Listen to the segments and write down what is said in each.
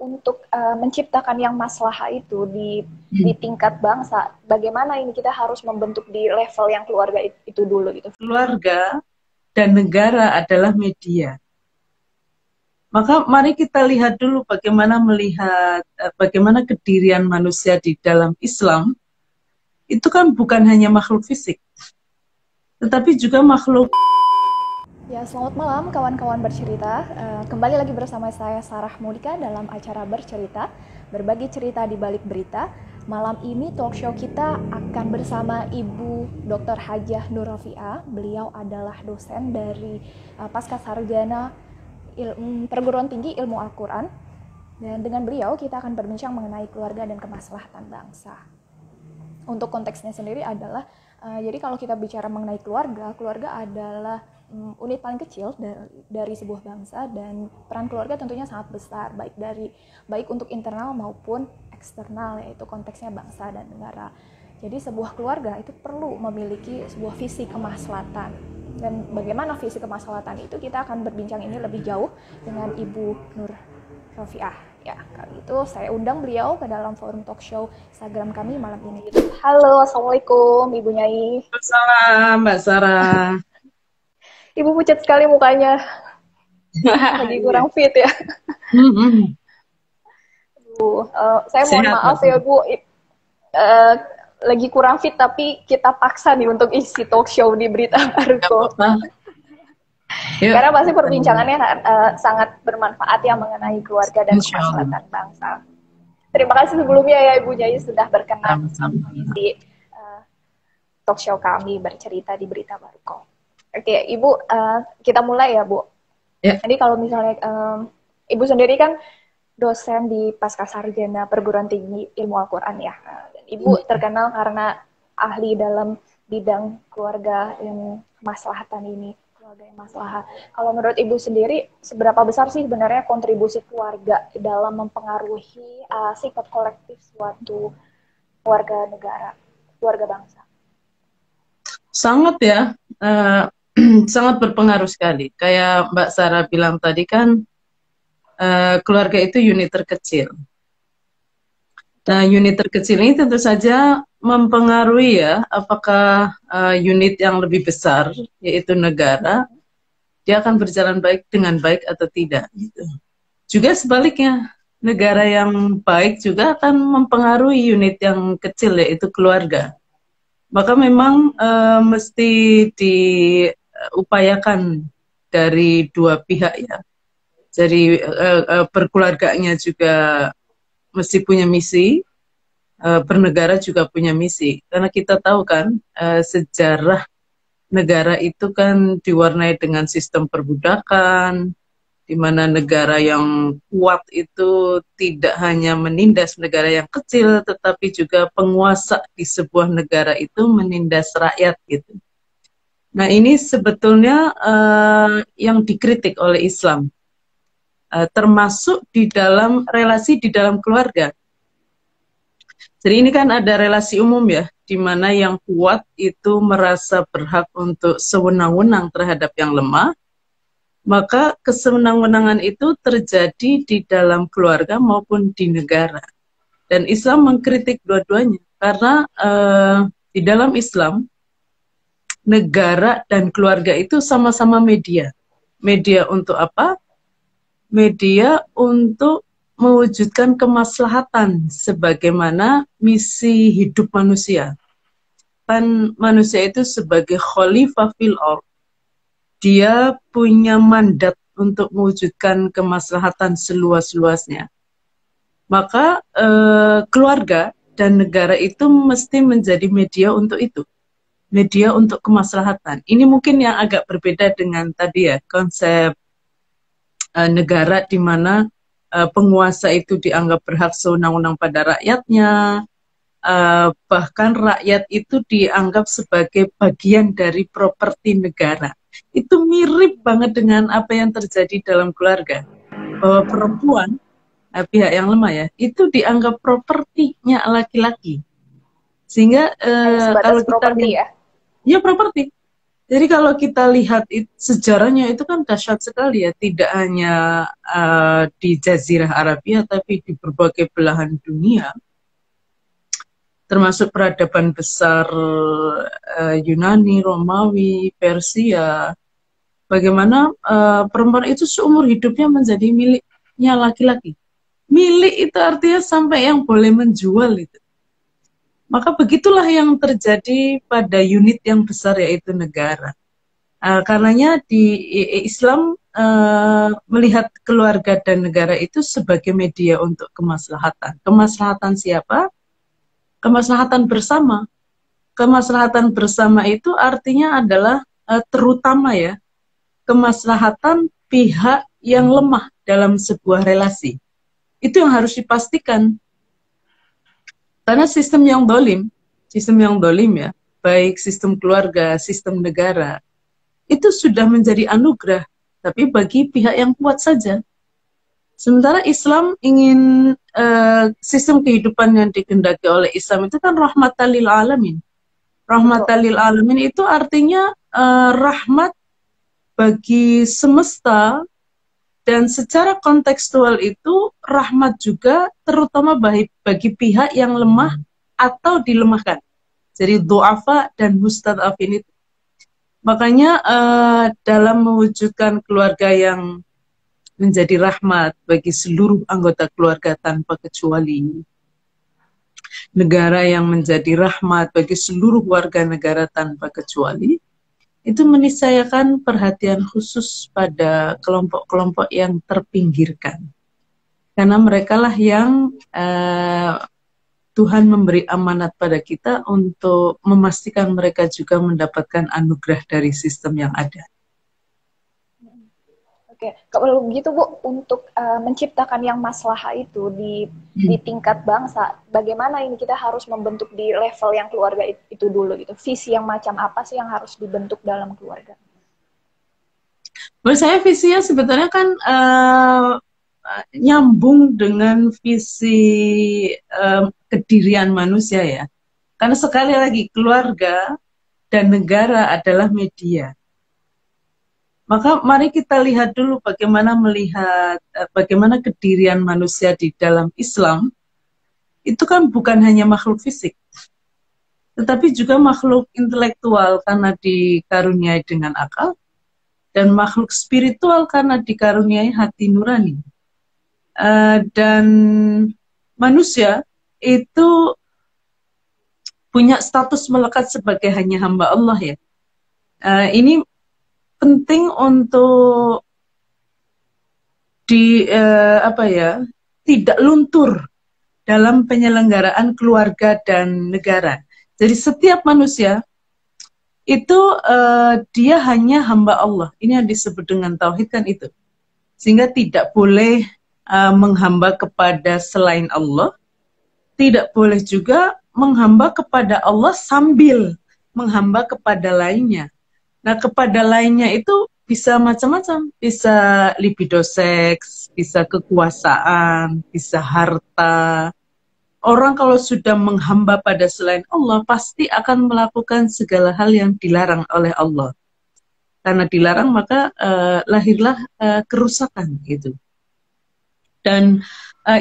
untuk menciptakan yang maslahah itu di tingkat bangsa, bagaimana ini kita harus membentuk di level yang keluarga itu dulu gitu. Keluarga dan negara adalah media. Maka mari kita lihat dulu bagaimana kedirian manusia di dalam Islam. Itu kan bukan hanya makhluk fisik, tetapi juga makhluk. Ya, selamat malam kawan-kawan bercerita. Kembali lagi bersama saya Sarah Monika dalam acara Bercerita, berbagi cerita di balik berita. Malam ini talk show kita akan bersama Ibu Dr. Hajah Nur Rofiah. Beliau adalah dosen dari Pascasarjana Perguruan Tinggi Ilmu Al-Quran. Dan dengan beliau kita akan berbincang mengenai keluarga dan kemaslahatan bangsa. Untuk konteksnya sendiri adalah, jadi kalau kita bicara mengenai keluarga adalah unit paling kecil dari sebuah bangsa, dan peran keluarga tentunya sangat besar, baik untuk internal maupun eksternal, yaitu konteksnya bangsa dan negara. Jadi sebuah keluarga itu perlu memiliki sebuah visi kemaslahatan. Dan bagaimana visi kemaslahatan itu, kita akan berbincang ini lebih jauh dengan Ibu Nur Rofiah. Ya, kali itu saya undang beliau ke dalam forum talk show Instagram kami malam ini. Halo, Assalamualaikum Ibu Nyai. Salam, Mbak Sarah. Ibu pucat sekali mukanya. Lagi kurang fit ya. Bu, saya mohon maaf ya Bu, lagi kurang fit, tapi kita paksa nih untuk isi talk show di Berita Baru. Karena pasti perbincangannya sangat bermanfaat ya mengenai keluarga dan kemaslahatan bangsa. Terima kasih sebelumnya ya Ibu Nyai sudah berkenan di talk show kami Bercerita di Berita Baru. Oke, Ibu, kita mulai ya Bu. Jadi kalau misalnya Ibu sendiri kan dosen di Pascasarjana Perguruan Tinggi Ilmu Al-Quran ya. Dan Ibu terkenal karena ahli dalam bidang keluarga yang kemaslahatan ini. Keluarga yang maslahah. Kalau menurut Ibu sendiri, seberapa besar sih sebenarnya kontribusi keluarga dalam mempengaruhi sikap kolektif suatu keluarga negara, keluarga bangsa? Sangat ya, sangat berpengaruh sekali. Kayak Mbak Sarah bilang tadi kan, keluarga itu unit terkecil. Nah, unit terkecil ini tentu saja mempengaruhi ya, apakah unit yang lebih besar, yaitu negara, dia akan berjalan dengan baik atau tidak. Gitu. Juga sebaliknya, negara yang baik juga akan mempengaruhi unit yang kecil, yaitu keluarga. Maka memang mesti diupayakan dari dua pihak ya. Jadi berkeluarganya juga mesti punya misi, bernegara juga punya misi. Karena kita tahu kan sejarah negara itu kan diwarnai dengan sistem perbudakan, di mana negara yang kuat itu tidak hanya menindas negara yang kecil, tetapi juga penguasa di sebuah negara itu menindas rakyat gitu. Nah ini sebetulnya yang dikritik oleh Islam, termasuk di dalam relasi di dalam keluarga. Jadi ini kan ada relasi umum ya, di mana yang kuat itu merasa berhak untuk sewenang-wenang terhadap yang lemah, maka kesewenang-wenangan itu terjadi di dalam keluarga maupun di negara. Dan Islam mengkritik dua-duanya, karena di dalam Islam, negara dan keluarga itu sama-sama media. Media untuk apa? Media untuk mewujudkan kemaslahatan sebagaimana misi hidup manusia. Kan manusia itu sebagai khalifah fil ardh, dia punya mandat untuk mewujudkan kemaslahatan seluas-luasnya. Maka keluarga dan negara itu mesti menjadi media untuk itu. Media untuk kemaslahatan. Ini mungkin yang agak berbeda dengan tadi ya, konsep negara di mana penguasa itu dianggap berhak sewenang-wenang pada rakyatnya, bahkan rakyat itu dianggap sebagai bagian dari properti negara. Itu mirip banget dengan apa yang terjadi dalam keluarga, bahwa perempuan, pihak yang lemah ya, itu dianggap propertinya laki-laki. Sehingga kalau kita properti ya? Ya properti. Jadi kalau kita lihat sejarahnya itu kan dahsyat sekali ya, tidak hanya di Jazirah Arabia, tapi di berbagai belahan dunia, termasuk peradaban besar Yunani, Romawi, Persia. Bagaimana perempuan itu seumur hidupnya menjadi miliknya laki-laki. Milik itu artinya sampai yang boleh menjual itu. Maka begitulah yang terjadi pada unit yang besar, yaitu negara. Karenanya di Islam melihat keluarga dan negara itu sebagai media untuk kemaslahatan. Kemaslahatan siapa? Kemaslahatan bersama. Kemaslahatan bersama itu artinya adalah terutama ya, kemaslahatan pihak yang lemah dalam sebuah relasi. Itu yang harus dipastikan. Karena sistem yang dolim ya, baik sistem keluarga, sistem negara, itu sudah menjadi anugerah, tapi bagi pihak yang kuat saja. Sementara Islam ingin sistem kehidupan yang dikehendaki oleh Islam itu kan rahmatan lil alamin. Rahmatan lil alamin itu artinya rahmat bagi semesta, dan secara kontekstual itu rahmat juga terutama bagi pihak yang lemah atau dilemahkan. Jadi du'afa dan mustad'afin itu. Makanya dalam mewujudkan keluarga yang menjadi rahmat bagi seluruh anggota keluarga tanpa kecuali, negara yang menjadi rahmat bagi seluruh warga negara tanpa kecuali, itu meniscayakan perhatian khusus pada kelompok-kelompok yang terpinggirkan. Karena merekalah yang Tuhan memberi amanat pada kita untuk memastikan mereka juga mendapatkan anugerah dari sistem yang ada. Oke, kalau begitu Bu, untuk menciptakan yang maslahah itu di tingkat bangsa, bagaimana ini kita harus membentuk di level yang keluarga itu dulu gitu. Visi yang macam apa sih yang harus dibentuk dalam keluarga? Menurut saya visinya sebetulnya kan nyambung dengan visi kedirian manusia ya. Karena sekali lagi keluarga dan negara adalah media. Maka mari kita lihat dulu bagaimana kedirian manusia di dalam Islam. Itu kan bukan hanya makhluk fisik, tetapi juga makhluk intelektual karena dikaruniai dengan akal, dan makhluk spiritual karena dikaruniai hati nurani. Dan manusia itu punya status melekat sebagai hanya hamba Allah ya. Ini penting untuk tidak luntur dalam penyelenggaraan keluarga dan negara. Jadi setiap manusia itu dia hanya hamba Allah. Ini yang disebut dengan tauhid kan itu. Sehingga tidak boleh menghamba kepada selain Allah, tidak boleh juga menghamba kepada Allah sambil menghamba kepada lainnya. Nah, kepada lainnya itu bisa macam-macam, bisa libido seks, bisa kekuasaan, bisa harta. Orang kalau sudah menghamba pada selain Allah, pasti akan melakukan segala hal yang dilarang oleh Allah. Karena dilarang, maka lahirlah kerusakan gitu. Dan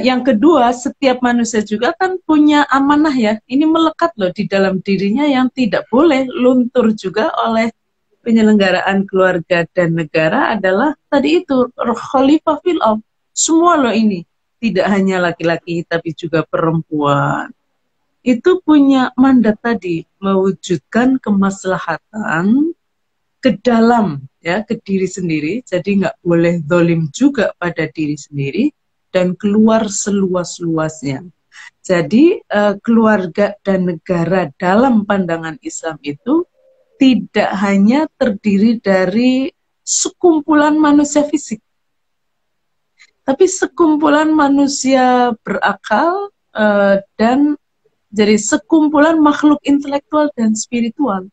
yang kedua, setiap manusia juga kan punya amanah ya. Ini melekat loh di dalam dirinya yang tidak boleh luntur juga oleh penyelenggaraan keluarga dan negara adalah tadi itu khalifah fil ardh. Semua loh ini, tidak hanya laki-laki tapi juga perempuan. Itu punya mandat tadi mewujudkan kemaslahatan ke dalam ya, ke diri sendiri. Jadi nggak boleh zalim juga pada diri sendiri dan keluar seluas-luasnya. Jadi keluarga dan negara dalam pandangan Islam itu tidak hanya terdiri dari sekumpulan manusia fisik, tapi sekumpulan manusia berakal dan jadi sekumpulan makhluk intelektual dan spiritual.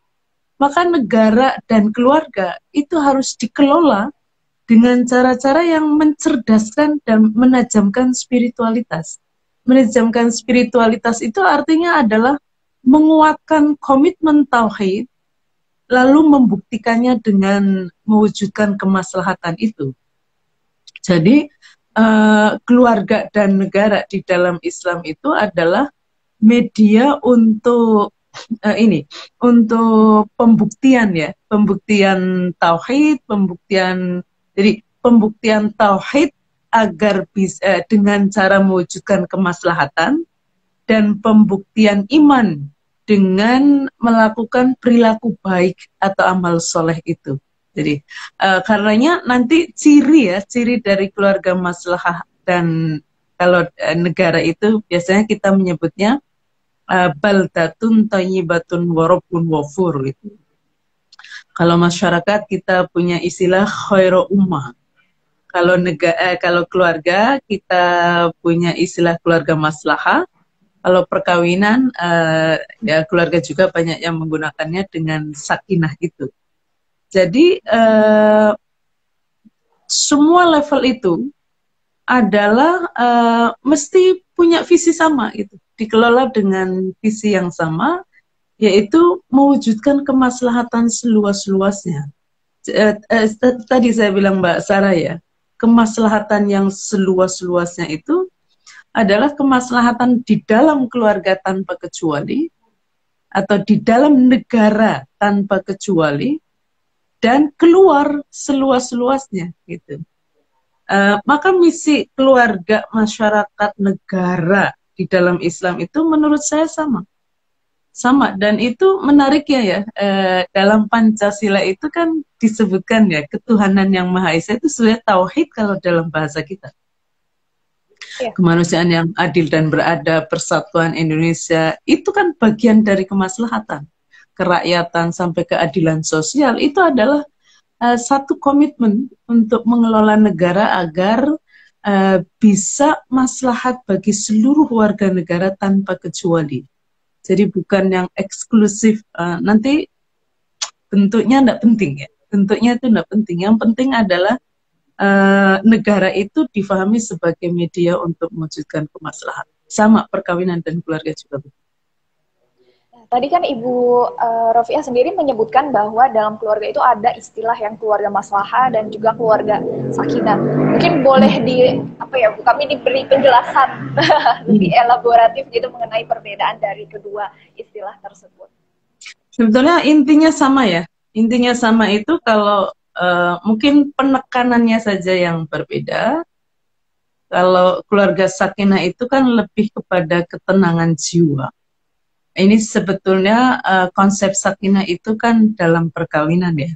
Maka negara dan keluarga itu harus dikelola dengan cara-cara yang mencerdaskan dan menajamkan spiritualitas. Menajamkan spiritualitas itu artinya adalah menguatkan komitmen tauhid lalu membuktikannya dengan mewujudkan kemaslahatan itu. Jadi keluarga dan negara di dalam Islam itu adalah media untuk untuk pembuktian ya, pembuktian tauhid, pembuktian tauhid agar bisa dengan cara mewujudkan kemaslahatan, dan pembuktian iman dengan melakukan perilaku baik atau amal soleh itu. Jadi karenanya nanti ciri dari keluarga maslahah dan kalau negara itu biasanya kita menyebutnya baldatun thayyibatun wa rabbun ghafur gitu. Kalau masyarakat kita punya istilah khairu ummah. Kalau keluarga kita punya istilah keluarga maslahah. Kalau perkawinan ya keluarga juga banyak yang menggunakannya dengan sakinah itu. Jadi semua level itu adalah mesti punya visi sama gitu, dikelola dengan visi yang sama, yaitu mewujudkan kemaslahatan seluas-luasnya. Tadi saya bilang Mbak Sarah ya, kemaslahatan yang seluas-luasnya itu adalah kemaslahatan di dalam keluarga tanpa kecuali, atau di dalam negara tanpa kecuali, dan keluar seluas-luasnya gitu. Maka misi keluarga, masyarakat, negara di dalam Islam itu menurut saya sama, dan itu menarik ya, dalam Pancasila itu kan disebutkan ya ketuhanan yang Maha Esa itu sebenarnya tauhid kalau dalam bahasa kita. Kemanusiaan yang adil dan beradab, persatuan Indonesia, itu kan bagian dari kemaslahatan. Kerakyatan sampai keadilan sosial, itu adalah satu komitmen untuk mengelola negara agar bisa maslahat bagi seluruh warga negara tanpa kecuali. Jadi bukan yang eksklusif, nanti bentuknya tidak penting ya. Bentuknya itu tidak penting. Yang penting adalah negara itu difahami sebagai media untuk mewujudkan kemaslahatan. Sama perkawinan dan keluarga juga begitu. Tadi kan Ibu Rofiah sendiri menyebutkan bahwa dalam keluarga itu ada istilah yang keluarga maslahah dan juga keluarga sakinah. Mungkin boleh kami diberi penjelasan lebih elaboratif gitu mengenai perbedaan dari kedua istilah tersebut. Sebetulnya intinya sama ya. Intinya sama itu kalau mungkin penekanannya saja yang berbeda. Kalau keluarga sakinah itu kan lebih kepada ketenangan jiwa. Ini sebetulnya konsep sakinah itu kan dalam perkawinan ya.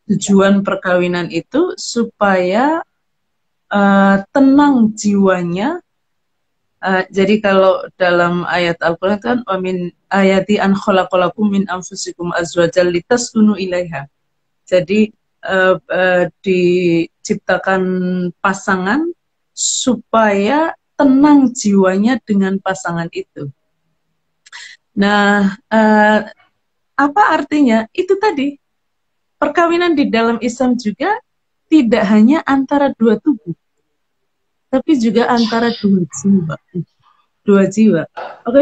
Tujuan perkawinan itu supaya tenang jiwanya. Jadi kalau dalam ayat Al-Quran kan wamin ayati an khalaqalakum min anfusikum azwajal litaskunu ilaiha. Jadi diciptakan pasangan supaya tenang jiwanya dengan pasangan itu. Nah, apa artinya? Itu tadi, perkawinan di dalam Islam juga tidak hanya antara dua tubuh, tapi juga antara dua jiwa. Oke,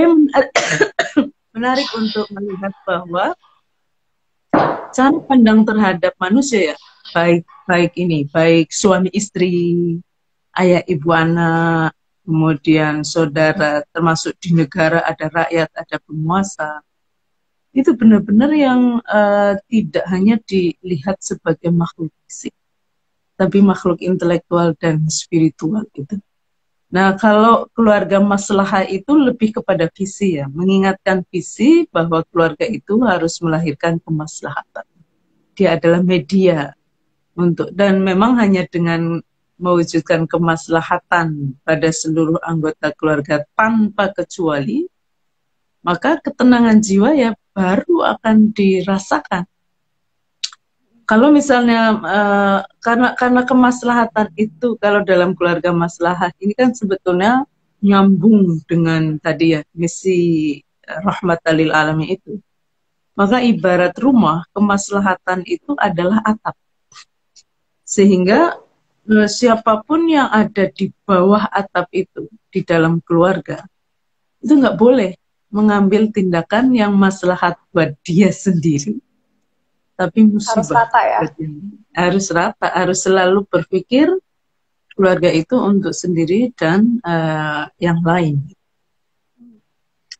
menarik untuk melihat bahwa cara pandang terhadap manusia ya, baik suami istri, ayah ibu anak, kemudian saudara, termasuk di negara ada rakyat, ada penguasa. Itu benar-benar yang tidak hanya dilihat sebagai makhluk fisik, tapi makhluk intelektual dan spiritual gitu. Nah, kalau keluarga maslahah itu lebih kepada visi ya, mengingatkan visi bahwa keluarga itu harus melahirkan kemaslahatan. Dia adalah media untuk, dan memang hanya dengan mewujudkan kemaslahatan pada seluruh anggota keluarga tanpa kecuali, maka ketenangan jiwa ya baru akan dirasakan. Kalau misalnya karena kemaslahatan itu kalau dalam keluarga maslahah ini kan sebetulnya nyambung dengan tadi ya misi rahmatan lil alamin itu. Maka ibarat rumah, kemaslahatan itu adalah atap. Sehingga siapapun yang ada di bawah atap itu, di dalam keluarga, itu nggak boleh mengambil tindakan yang maslahat buat dia sendiri, tapi Harus musibah. rata ya. Harus rata, harus selalu berpikir keluarga itu untuk sendiri dan yang lain.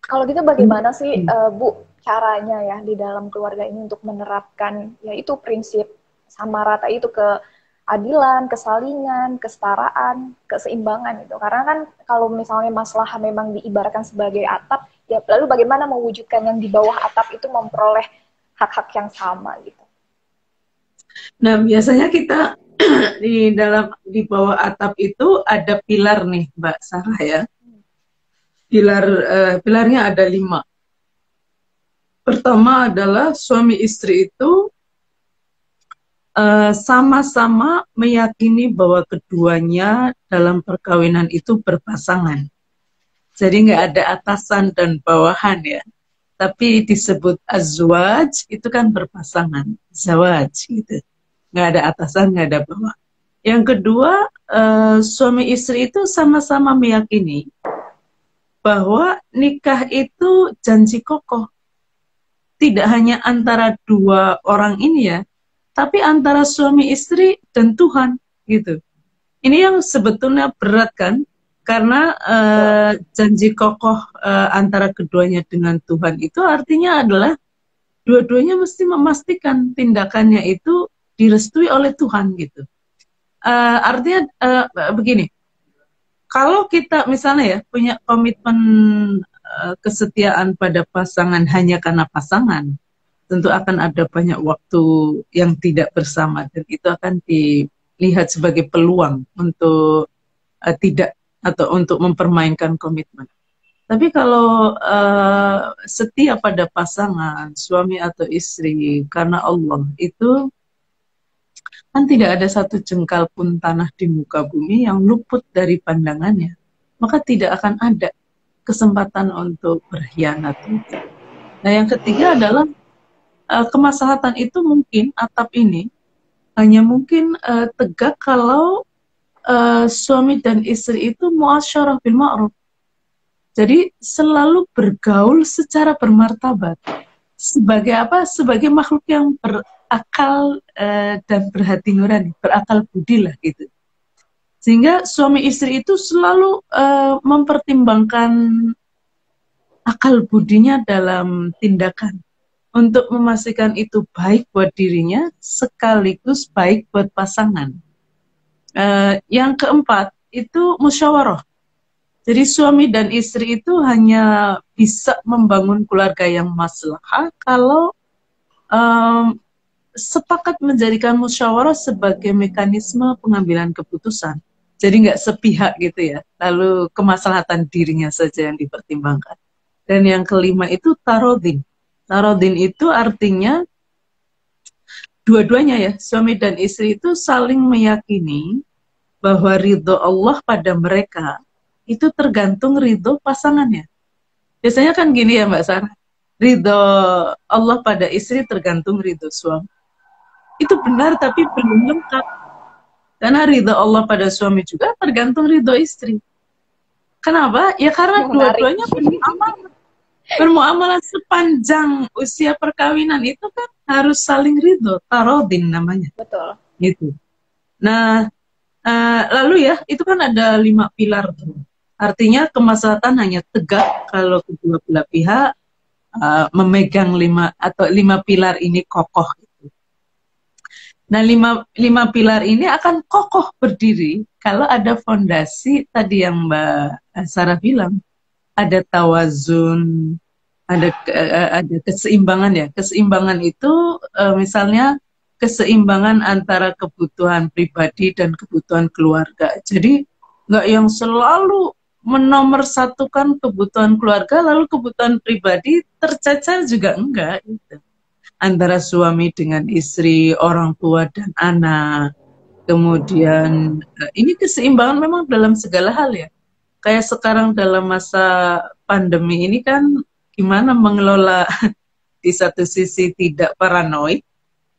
Kalau gitu bagaimana sih Bu caranya ya di dalam keluarga ini untuk menerapkan yaitu prinsip sama rata itu, keadilan, kesalingan, kesetaraan, keseimbangan itu. Karena kan kalau misalnya masalah memang diibaratkan sebagai atap, ya lalu bagaimana mewujudkan yang di bawah atap itu memperoleh hak-hak yang sama gitu. Nah, biasanya kita di bawah atap itu ada pilar nih, Mbak Sarah ya. Pilarnya ada 5. Pertama adalah suami istri itu sama-sama meyakini bahwa keduanya dalam perkawinan itu berpasangan. Jadi nggak ada atasan dan bawahan ya. Tapi disebut azwaj itu kan berpasangan, zawaj gitu. Nggak ada atasan, nggak ada bawahan. Yang kedua, suami istri itu sama-sama meyakini bahwa nikah itu janji kokoh. Tidak hanya antara 2 orang ini ya, tapi antara suami istri dan Tuhan gitu. Ini yang sebetulnya berat kan, karena janji kokoh antara keduanya dengan Tuhan itu artinya adalah dua-duanya mesti memastikan tindakannya itu direstui oleh Tuhan gitu. Artinya begini, kalau kita misalnya ya punya komitmen kesetiaan pada pasangan hanya karena pasangan, tentu akan ada banyak waktu yang tidak bersama dan itu akan dilihat sebagai peluang untuk tidak atau untuk mempermainkan komitmen. Tapi kalau setia pada pasangan, suami atau istri karena Allah, itu kan tidak ada satu jengkal pun tanah di muka bumi yang luput dari pandangannya. Maka tidak akan ada kesempatan untuk berkhianat. Nah, yang ketiga adalah kemaslahatan itu mungkin atap ini hanya mungkin tegak kalau suami dan istri itu muasyarah bil ma'ruf. Jadi selalu bergaul secara bermartabat. Sebagai apa? Sebagai makhluk yang berakal dan berhati nurani, berakal budi lah gitu. Sehingga suami istri itu selalu mempertimbangkan akal budinya dalam tindakan untuk memastikan itu baik buat dirinya sekaligus baik buat pasangan. Yang keempat itu musyawarah. Jadi suami dan istri itu hanya bisa membangun keluarga yang maslahah kalau sepakat menjadikan musyawarah sebagai mekanisme pengambilan keputusan. Jadi nggak sepihak gitu ya. Lalu kemaslahatan dirinya saja yang dipertimbangkan. Dan yang kelima itu tarodin. Tarodin itu artinya dua-duanya ya, suami dan istri itu saling meyakini bahwa ridho Allah pada mereka itu tergantung ridho pasangannya. Biasanya kan gini ya Mbak Sarah, ridho Allah pada istri tergantung ridho suami. Itu benar tapi belum lengkap. Karena ridho Allah pada suami juga tergantung ridho istri. Kenapa? Ya karena dua-duanya bermuamalah sepanjang usia perkawinan itu kan harus saling ridho, tarodin namanya. Betul. Gitu. Nah, lalu ya itu kan ada 5 pilar tuh. Artinya kemaslahatan hanya tegak kalau kedua belah pihak memegang 5 pilar ini kokoh. Gitu. Nah, 5 pilar ini akan kokoh berdiri kalau ada fondasi tadi yang Mbak Sarah bilang, ada tawazun, ada keseimbangan ya. Keseimbangan itu misalnya keseimbangan antara kebutuhan pribadi dan kebutuhan keluarga. Jadi nggak yang selalu menomorsatukan kebutuhan keluarga lalu kebutuhan pribadi tercecer juga enggak gitu. Antara suami dengan istri, orang tua dan anak. Kemudian ini keseimbangan memang dalam segala hal ya. Kayak sekarang dalam masa pandemi ini kan gimana mengelola di satu sisi tidak paranoid,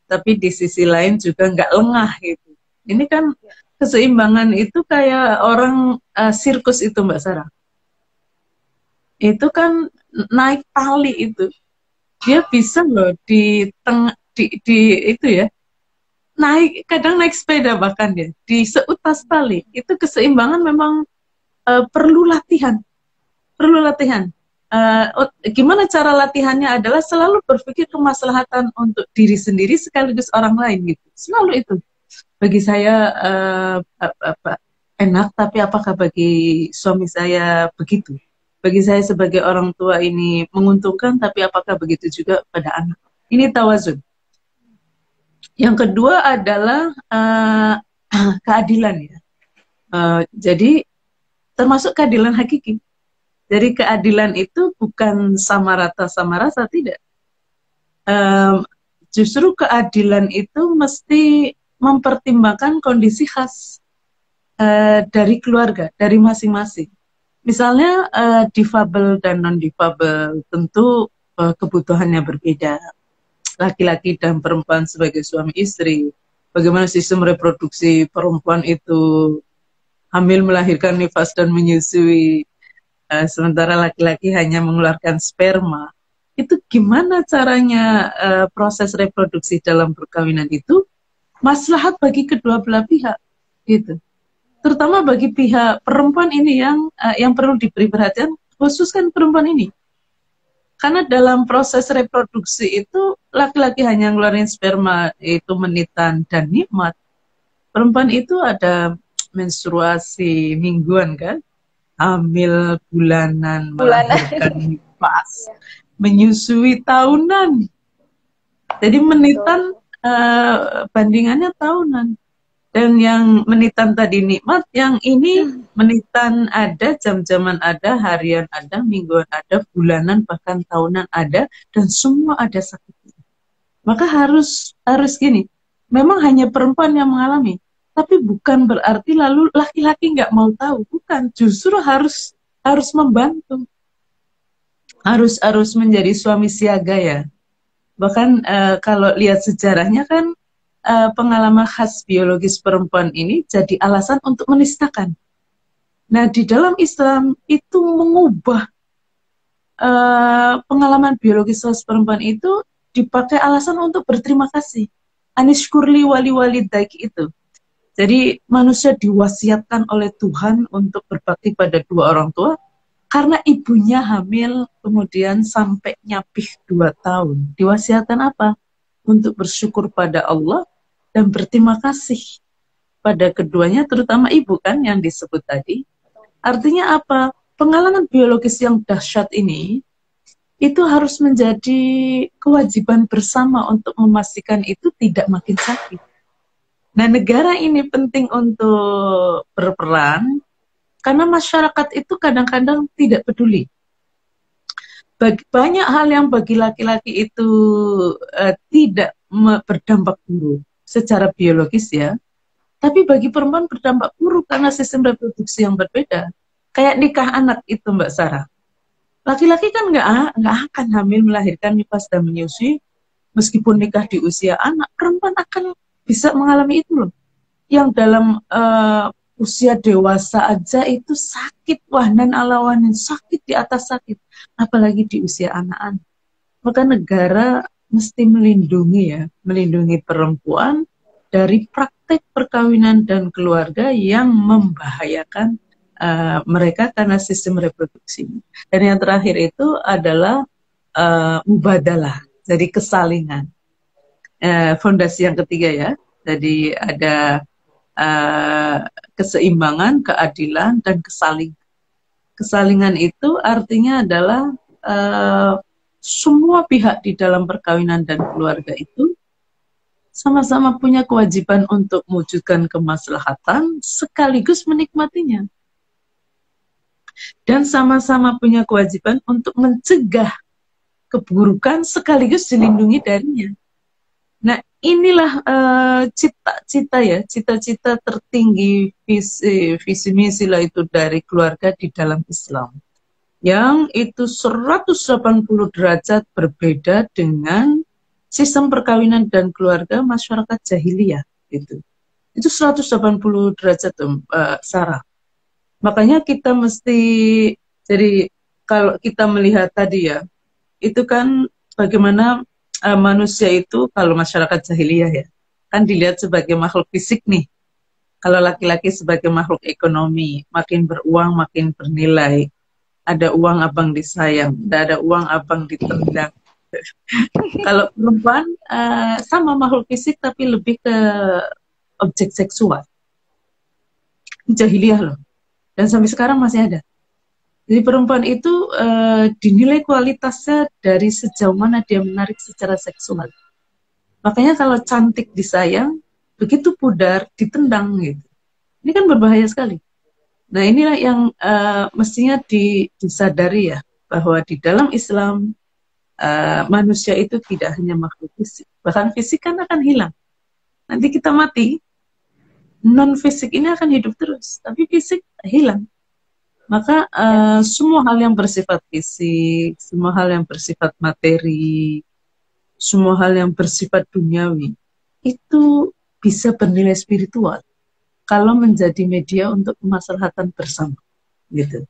tapi di sisi lain juga nggak lengah gitu. Ini kan keseimbangan itu kayak orang sirkus itu Mbak Sarah. Itu kan naik tali itu. Dia bisa loh di di itu ya, kadang naik sepeda bahkan ya di seutas tali. Itu keseimbangan memang perlu latihan, perlu latihan. Gimana cara latihannya adalah selalu berpikir kemaslahatan untuk diri sendiri sekaligus orang lain gitu. Selalu itu. Bagi saya enak, tapi apakah bagi suami saya begitu? Bagi saya sebagai orang tua ini menguntungkan, tapi apakah begitu juga pada anak? Ini tawazun. Yang kedua adalah keadilan ya. Jadi termasuk keadilan hakiki. Jadi keadilan itu bukan sama rasa, tidak. Justru keadilan itu mesti mempertimbangkan kondisi khas dari keluarga, dari masing-masing. Misalnya difabel dan non-difabel tentu kebutuhannya berbeda. Laki-laki dan perempuan sebagai suami istri, bagaimana sistem reproduksi perempuan itu hamil, melahirkan, nifas, dan menyusui, sementara laki-laki hanya mengeluarkan sperma. Itu gimana caranya proses reproduksi dalam perkawinan itu maslahat bagi kedua belah pihak, gitu. Terutama bagi pihak perempuan ini yang perlu diberi perhatian, khususkan perempuan ini. Karena dalam proses reproduksi itu laki-laki hanya ngeluarin sperma, itu menitan dan nikmat. Perempuan itu ada menstruasi mingguan kan, hamil bulanan, melahirkan nifas, menyusui tahunan. Jadi menitan bandingannya tahunan. Dan yang menitan tadi nikmat, yang ini menitan ada, jam-jaman ada, harian ada, mingguan ada, bulanan bahkan tahunan ada, dan semua ada sakitnya. Maka harus gini, memang hanya perempuan yang mengalami, tapi bukan berarti lalu laki-laki nggak mau tahu, bukan. Justru harus membantu, harus menjadi suami siaga ya. Bahkan kalau lihat sejarahnya kan, pengalaman khas biologis perempuan ini jadi alasan untuk menistakan. Nah, di dalam Islam itu mengubah pengalaman biologis khas perempuan itu dipakai alasan untuk berterima kasih. Anishkurli wali walidaik itu. Jadi manusia diwasiatkan oleh Tuhan untuk berbakti pada dua orang tua karena ibunya hamil kemudian sampai nyapih 2 tahun. Diwasiatkan apa? Untuk bersyukur pada Allah dan berterima kasih pada keduanya, terutama ibu kan yang disebut tadi. Artinya apa? Pengalaman biologis yang dahsyat ini itu harus menjadi kewajiban bersama untuk memastikan itu tidak makin sakit. Nah, negara ini penting untuk berperan karena masyarakat itu kadang-kadang tidak peduli. Banyak hal yang bagi laki-laki itu tidak berdampak buruk secara biologis ya, tapi bagi perempuan berdampak buruk karena sistem reproduksi yang berbeda. Kayak nikah anak itu Mbak Sarah. Laki-laki kan nggak akan hamil, melahirkan, nifas, dan menyusui meskipun nikah di usia anak. Perempuan akan bisa mengalami itu loh. Yang dalam usia dewasa aja itu sakit, wahnan alawanin, sakit di atas sakit, apalagi di usia anak-anak. Maka negara mesti melindungi perempuan dari praktek perkawinan dan keluarga yang membahayakan mereka karena sistem reproduksi. Dan yang terakhir itu adalah mubadalah, jadi kesalingan. Fondasi yang ketiga ya, jadi ada keseimbangan, keadilan, dan kesalingan. Kesalingan itu artinya adalah semua pihak di dalam perkawinan dan keluarga itu sama-sama punya kewajiban untuk mewujudkan kemaslahatan sekaligus menikmatinya. Dan sama-sama punya kewajiban untuk mencegah keburukan sekaligus dilindungi darinya. Nah, inilah cita-cita tertinggi visi misi lah itu dari keluarga di dalam Islam. Yang itu 180 derajat berbeda dengan sistem perkawinan dan keluarga masyarakat jahiliyah gitu. Itu 180 derajat Sarah. Makanya kita mesti, jadi kalau kita melihat tadi ya, itu kan bagaimana manusia itu kalau masyarakat jahiliyah ya, kan dilihat sebagai makhluk fisik nih. Kalau laki-laki sebagai makhluk ekonomi, makin beruang makin bernilai. Ada uang abang disayang, tidak ada uang abang ditendang. Kalau perempuan sama makhluk fisik tapi lebih ke objek seksual. Jahiliyah loh. Dan sampai sekarang masih ada. Jadi perempuan itu dinilai kualitasnya dari sejauh mana dia menarik secara seksual. Makanya kalau cantik disayang, begitu pudar ditendang gitu. Ini kan berbahaya sekali. Nah inilah yang mestinya disadari ya, bahwa di dalam Islam manusia itu tidak hanya makhluk fisik. Bahkan fisik kan akan hilang. Nanti kita mati, non fisik ini akan hidup terus, tapi fisik hilang. Maka semua hal yang bersifat fisik, semua hal yang bersifat materi, semua hal yang bersifat duniawi, itu bisa bernilai spiritual kalau menjadi media untuk kemaslahatan bersama, gitu.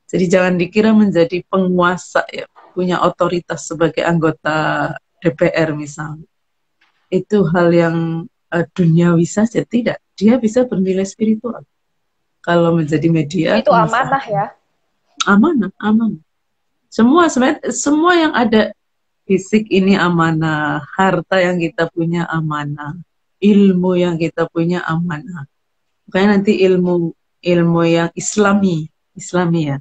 Jadi jangan dikira menjadi penguasa ya, punya otoritas sebagai anggota DPR misalnya. Itu hal yang duniawi saja, tidak. Dia bisa bernilai spiritual kalau menjadi media. Itu amanah ya. Amanah. Semua yang ada fisik ini amanah, harta yang kita punya amanah, ilmu yang kita punya amanah. Makanya nanti ilmu yang Islami ya.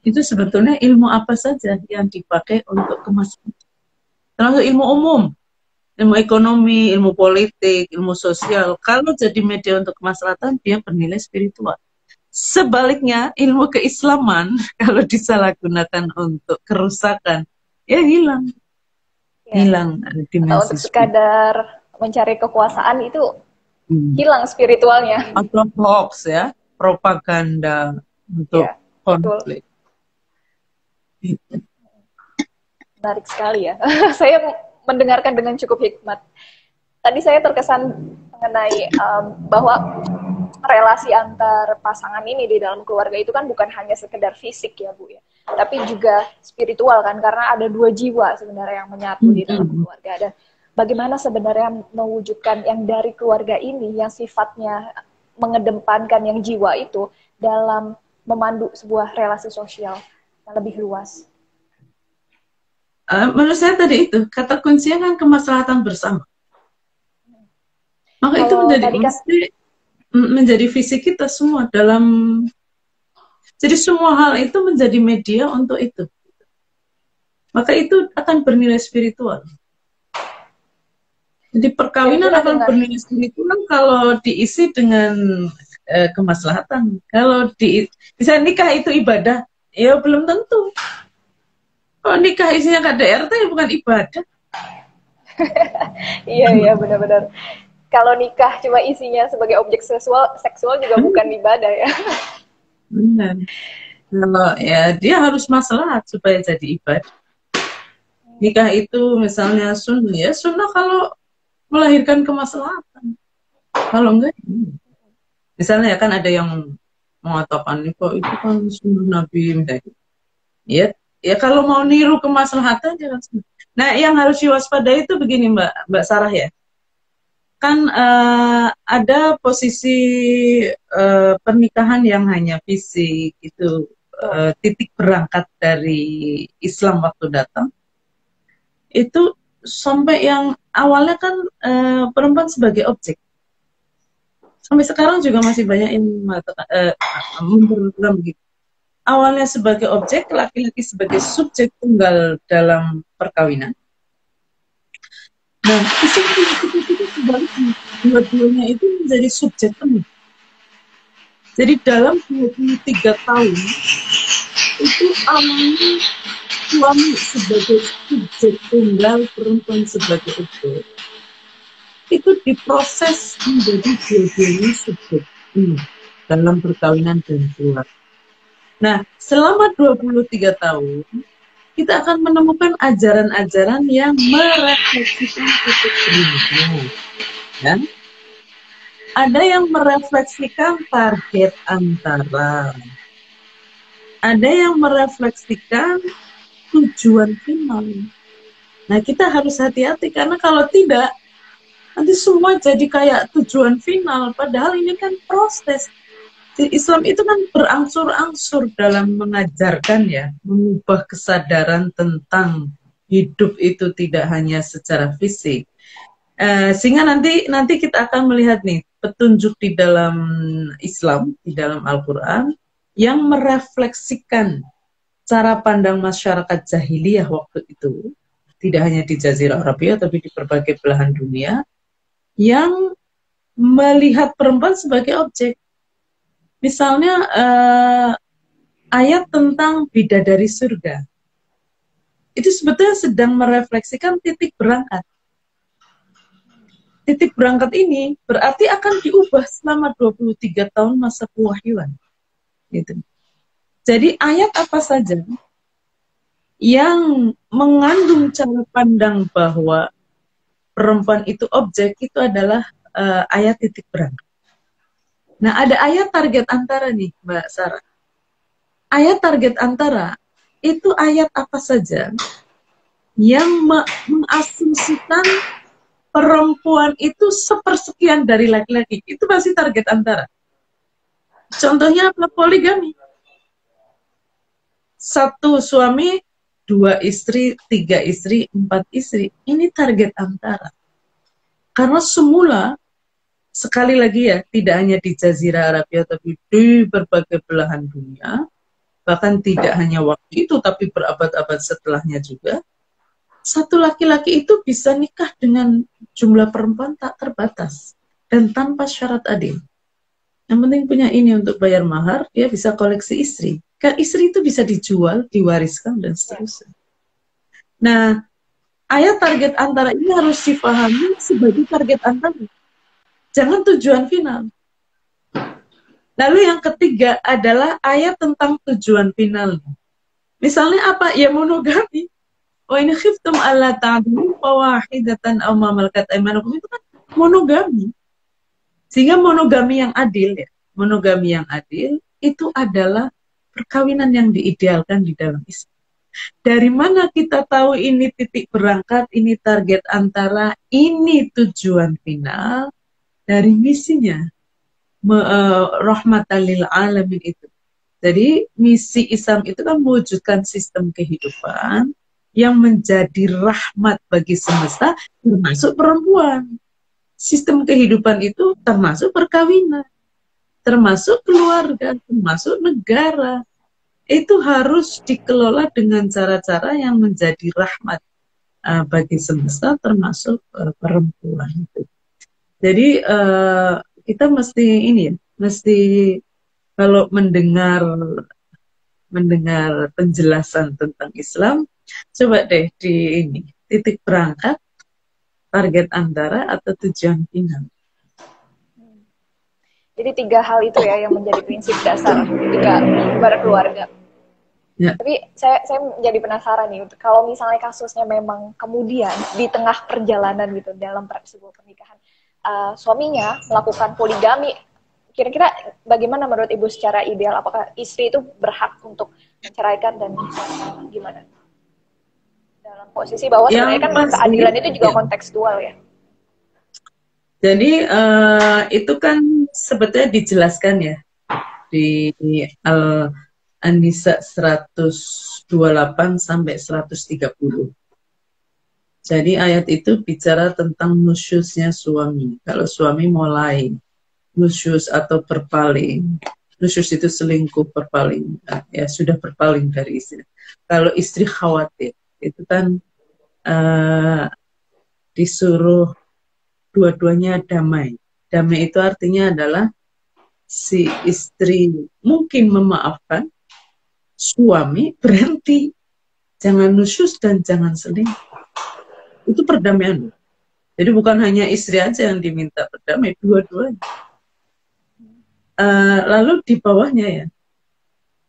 Itu sebetulnya ilmu apa saja yang dipakai untuk kemaslahatan. Termasuk ilmu umum, ilmu ekonomi, ilmu politik, ilmu sosial. Kalau jadi media untuk kemaslahatan, dia bernilai spiritual. Sebaliknya, ilmu keislaman kalau disalahgunakan untuk kerusakan, ya hilang. Ya. Hilang dimensi. Atau untuk sekadar mencari kekuasaan itu hilang spiritualnya. Atau hoax ya, propaganda untuk konflik. Menarik sekali ya. Saya mendengarkan dengan cukup hikmat. Tadi saya terkesan mengenai bahwa relasi antar pasangan ini di dalam keluarga itu kan bukan hanya sekedar fisik ya Bu ya, tapi juga spiritual kan, karena ada dua jiwa sebenarnya yang menyatu di dalam keluarga. Dan bagaimana sebenarnya mewujudkan yang dari keluarga ini yang sifatnya mengedepankan yang jiwa itu dalam memandu sebuah relasi sosial yang lebih luas. Menurut saya tadi itu kata kuncinya kan kemaslahatan bersama. Maka itu menjadi visi kita semua dalam. Jadi semua hal itu menjadi media untuk itu. Maka itu akan bernilai spiritual. Jadi perkawinan akan bernilai spiritual kalau diisi dengan kemaslahatan. Kalau bisa nikah itu ibadah, ya belum tentu. Kalau nikah isinya KDRT ya bukan ibadah. Iya benar-benar. Kalau nikah cuma isinya sebagai objek seksual juga bukan ibadah ya. Benar. Kalau ya dia harus maslahat supaya jadi ibadah. Nikah itu misalnya sunnah, ya sunnah kalau melahirkan kemaslahatan. Kalau enggak, misalnya kan ada yang mengatakan kok itu kan sunnah Nabi misalnya. Ya kalau mau niru kemaslahatan jangan. Nah, yang harus diwaspadai itu begini Mbak Sarah ya. Kan ada posisi pernikahan yang hanya fisik itu titik berangkat dari Islam waktu datang. Itu sampai yang awalnya kan perempuan sebagai objek. Sampai sekarang juga masih banyak yang memperlakukan begitu. Awalnya sebagai objek, laki-laki sebagai subjek tunggal dalam perkawinan. Nah, dua-duanya itu menjadi subjek penuh. Jadi dalam 23 tahun, itu awalnya suami sebagai subjek tunggal, perempuan sebagai objek. Itu diproses menjadi dua-duanya subjek penuh dalam perkawinan dan keluarga. Nah, selama 23 tahun, kita akan menemukan ajaran-ajaran yang merefleksikan titik berikutnya. Ya? Ada yang merefleksikan target antara. Ada yang merefleksikan tujuan final. Nah, kita harus hati-hati karena kalau tidak, nanti semua jadi kayak tujuan final. Padahal ini kan proses. Islam itu kan berangsur-angsur dalam mengajarkan ya, mengubah kesadaran tentang hidup itu tidak hanya secara fisik. Sehingga nanti kita akan melihat nih petunjuk di dalam Islam, di dalam Al-Quran yang merefleksikan cara pandang masyarakat jahiliyah waktu itu, tidak hanya di Jazirah Arabia tapi di berbagai belahan dunia, yang melihat perempuan sebagai objek. Misalnya ayat tentang bidadari surga, itu sebetulnya sedang merefleksikan titik berangkat. Titik berangkat ini berarti akan diubah selama 23 tahun masa pewahyuan. Gitu. Jadi ayat apa saja yang mengandung cara pandang bahwa perempuan itu objek, itu adalah ayat titik berangkat. Nah, ada ayat target antara nih, Mbak Sarah. Ayat target antara itu ayat apa saja yang mengasumsikan perempuan itu sepersekian dari laki-laki. Itu pasti target antara. Contohnya apa? Poligami. 1 suami, 2 istri, 3 istri, 4 istri. Ini target antara. Karena semula, sekali lagi ya, tidak hanya di Jazirah Arabia, tapi di berbagai belahan dunia, bahkan tidak hanya waktu itu, tapi berabad-abad setelahnya juga, satu laki-laki itu bisa nikah dengan jumlah perempuan tak terbatas dan tanpa syarat adil. Yang penting punya ini untuk bayar mahar, dia bisa koleksi istri. Kan istri itu bisa dijual, diwariskan, dan seterusnya. Nah, ayat target antara ini harus dipahami sebagai target antara. Jangan tujuan final. Lalu yang ketiga adalah ayat tentang tujuan final. Misalnya apa? Ya monogami. Wa in khiftum alla ta'dilu fawahidatan aw ma malakat aymanukum, itu kan monogami. Sehingga monogami yang adil ya, monogami yang adil itu adalah perkawinan yang diidealkan di dalam Islam. Dari mana kita tahu ini titik berangkat, ini target antara, ini tujuan final? Dari misinya, rahmatan lil alamin itu. Jadi misi Islam itu kan mewujudkan sistem kehidupan yang menjadi rahmat bagi semesta, termasuk perempuan. Sistem kehidupan itu termasuk perkawinan, termasuk keluarga, termasuk negara. Itu harus dikelola dengan cara-cara yang menjadi rahmat bagi semesta, termasuk perempuan. Jadi kita mesti ini ya, mesti kalau mendengar penjelasan tentang Islam, coba deh di ini, titik berangkat, target antara, atau tujuan final. Jadi 3 hal itu ya yang menjadi prinsip dasar ketika berkeluarga. Ya. Tapi saya menjadi penasaran nih, kalau misalnya kasusnya memang kemudian di tengah perjalanan gitu dalam sebuah pernikahan, suaminya melakukan poligami, kira-kira bagaimana menurut Ibu secara ideal? Apakah istri itu berhak untuk menceraikan dan gimana? Dalam posisi bahwa sebenarnya kan keadilan itu juga kontekstual ya. Jadi itu kan sebetulnya dijelaskan ya di Al-Nisa 128 sampai 130. Jadi ayat itu bicara tentang nusyusnya suami. Kalau suami mulai nusyus atau berpaling, nusyus itu selingkuh, berpaling, ya sudah berpaling dari istri. Kalau istri khawatir, itu kan disuruh dua-duanya damai. Damai itu artinya adalah si istri mungkin memaafkan, suami berhenti, jangan nusyus dan jangan selingkuh. Itu perdamaian. Jadi bukan hanya istri aja yang diminta berdamai, dua-duanya. Lalu di bawahnya ya,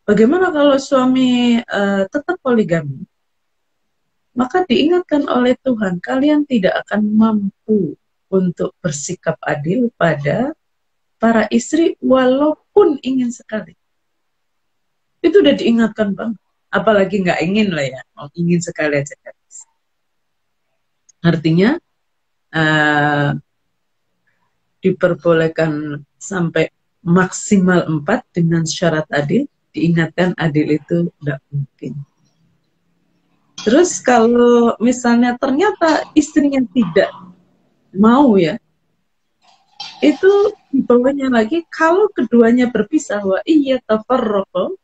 bagaimana kalau suami tetap poligami? Maka diingatkan oleh Tuhan, kalian tidak akan mampu untuk bersikap adil pada para istri walaupun ingin sekali. Itu udah diingatkan Bang. Apalagi nggak ingin lah ya, mau ingin sekali aja kan. Artinya uh, diperbolehkan sampai maksimal 4 dengan syarat adil. Diingatkan adil itu tidak mungkin. Terus kalau misalnya ternyata istrinya tidak mau ya, itu dibawahnya lagi kalau keduanya berpisah, wa iya tafarraqo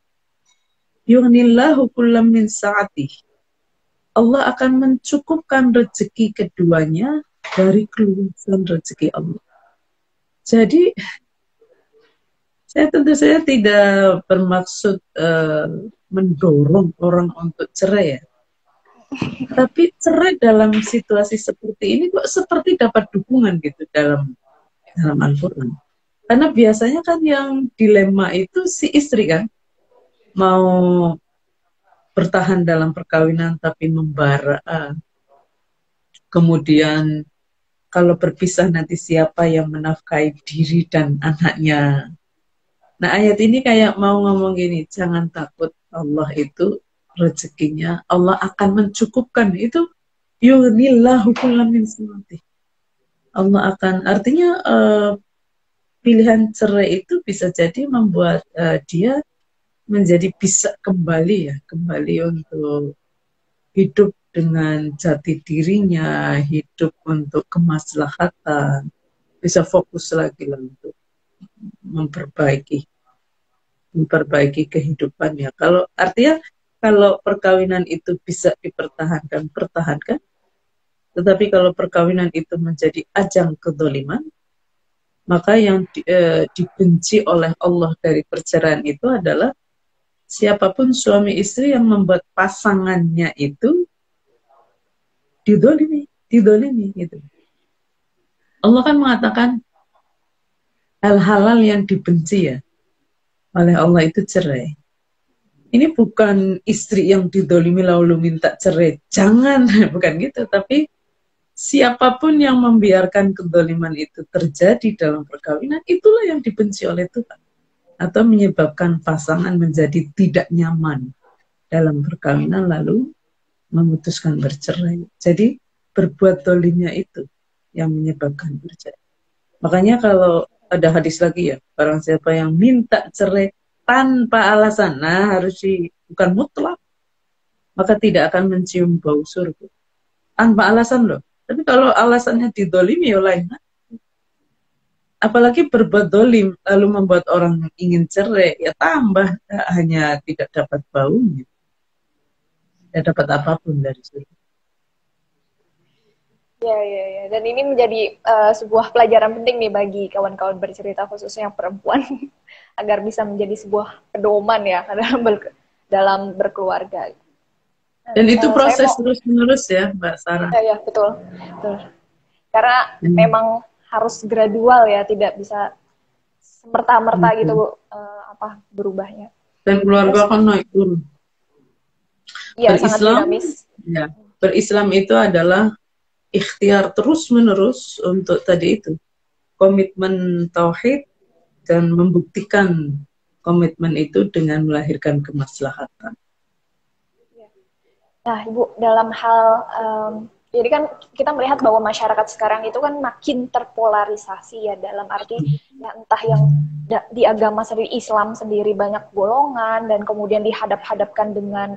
yughnillahu kullam min sa'atih. Allah akan mencukupkan rezeki keduanya dari keluasan rezeki Allah. Jadi saya tentu saja tidak bermaksud mendorong orang untuk cerai ya. Tapi cerai dalam situasi seperti ini kok seperti dapat dukungan gitu dalam Al-Quran. Karena biasanya kan yang dilema itu si istri kan, mau bertahan dalam perkawinan tapi membara. Kemudian kalau berpisah nanti siapa yang menafkahi diri dan anaknya. Nah ayat ini kayak mau ngomong gini, jangan takut, Allah itu rezekinya, Allah akan mencukupkan itu. Yughnillahu kullam min sa'atih. Allah akan, artinya pilihan cerai itu bisa jadi membuat dia menjadi bisa kembali ya, kembali untuk hidup dengan jati dirinya, hidup untuk kemaslahatan, bisa fokus lagi lah untuk memperbaiki kehidupannya. Kalau artinya kalau perkawinan itu bisa dipertahankan, pertahankan. Tetapi kalau perkawinan itu menjadi ajang kedzaliman, maka yang dibenci oleh Allah dari perceraian itu adalah siapapun suami istri yang membuat pasangannya itu didolimi gitu. Allah kan mengatakan hal-halal yang dibenci ya oleh Allah itu cerai. Ini bukan istri yang didolimi lalu minta cerai, jangan, bukan gitu. Tapi siapapun yang membiarkan kedoliman itu terjadi dalam perkawinan, itulah yang dibenci oleh Tuhan. Atau menyebabkan pasangan menjadi tidak nyaman dalam perkawinan lalu memutuskan bercerai. Jadi berbuat dolimnya itu yang menyebabkan bercerai. Makanya kalau ada hadis lagi ya, barang siapa yang minta cerai tanpa alasan, nah harus bukan mutlak, maka tidak akan mencium bau surga. Tanpa alasan loh. Tapi kalau alasannya didolimi oleh lain, apalagi berbuat dolim lalu membuat orang ingin cerai, ya tambah hanya tidak dapat baunya, tidak dapat apapun dari surga. Ya. Dan ini menjadi sebuah pelajaran penting nih bagi kawan-kawan bercerita, khususnya yang perempuan, agar bisa menjadi sebuah pedoman ya dalam berkeluarga. Dan itu proses terus-menerus ya, Mbak Sarah. Ya, betul. Karena memang harus gradual ya, tidak bisa semerta-merta gitu berubahnya. Dan keluarga kan naik turun. Iya, sangat dinamis. Ya, berislam itu adalah ikhtiar terus-menerus untuk tadi itu, komitmen tauhid dan membuktikan komitmen itu dengan melahirkan kemaslahatan. Nah, Ibu, dalam hal jadi kan kita melihat bahwa masyarakat sekarang itu kan makin terpolarisasi ya, dalam arti ya entah yang di agama sendiri, Islam sendiri banyak golongan dan kemudian dihadap-hadapkan dengan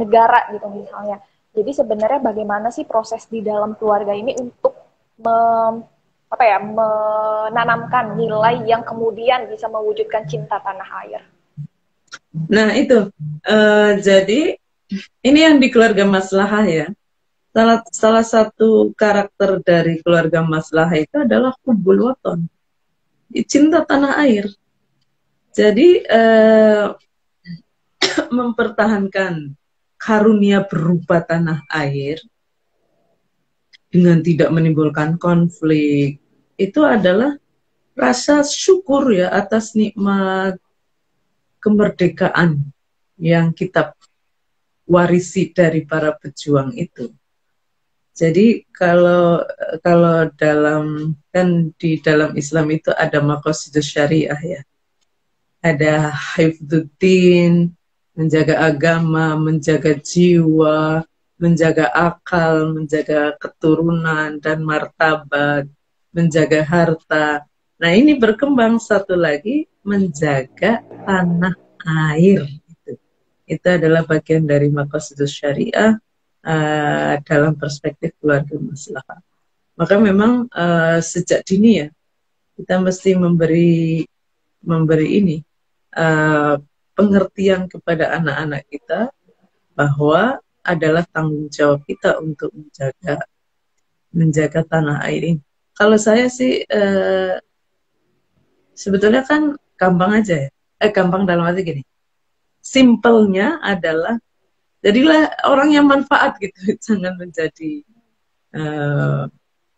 negara gitu misalnya. Jadi sebenarnya bagaimana sih proses di dalam keluarga ini untuk menanamkan nilai yang kemudian bisa mewujudkan cinta tanah air? Nah itu, jadi ini yang di keluarga Maslahah ya. Salah satu karakter dari keluarga Maslahah itu adalah hubbul waton, cinta tanah air. Jadi mempertahankan karunia berupa tanah air dengan tidak menimbulkan konflik, itu adalah rasa syukur ya atas nikmat kemerdekaan yang kita warisi dari para pejuang itu. Jadi kalau dalam kan di dalam Islam itu ada maqasidus syariah ya. Ada hifdzuddin, menjaga agama, menjaga jiwa, menjaga akal, menjaga keturunan dan martabat, menjaga harta. Nah, ini berkembang satu lagi, menjaga tanah air. Itu adalah bagian dari maqasidus syariah dalam perspektif keluarga maslahah. Maka memang sejak dini ya, kita mesti memberi ini pengertian kepada anak-anak kita bahwa adalah tanggung jawab kita untuk menjaga tanah air ini. Kalau saya sih sebetulnya kan gampang aja ya. Gampang dalam arti gini. Simpelnya adalah jadilah orang yang manfaat gitu. Jangan menjadi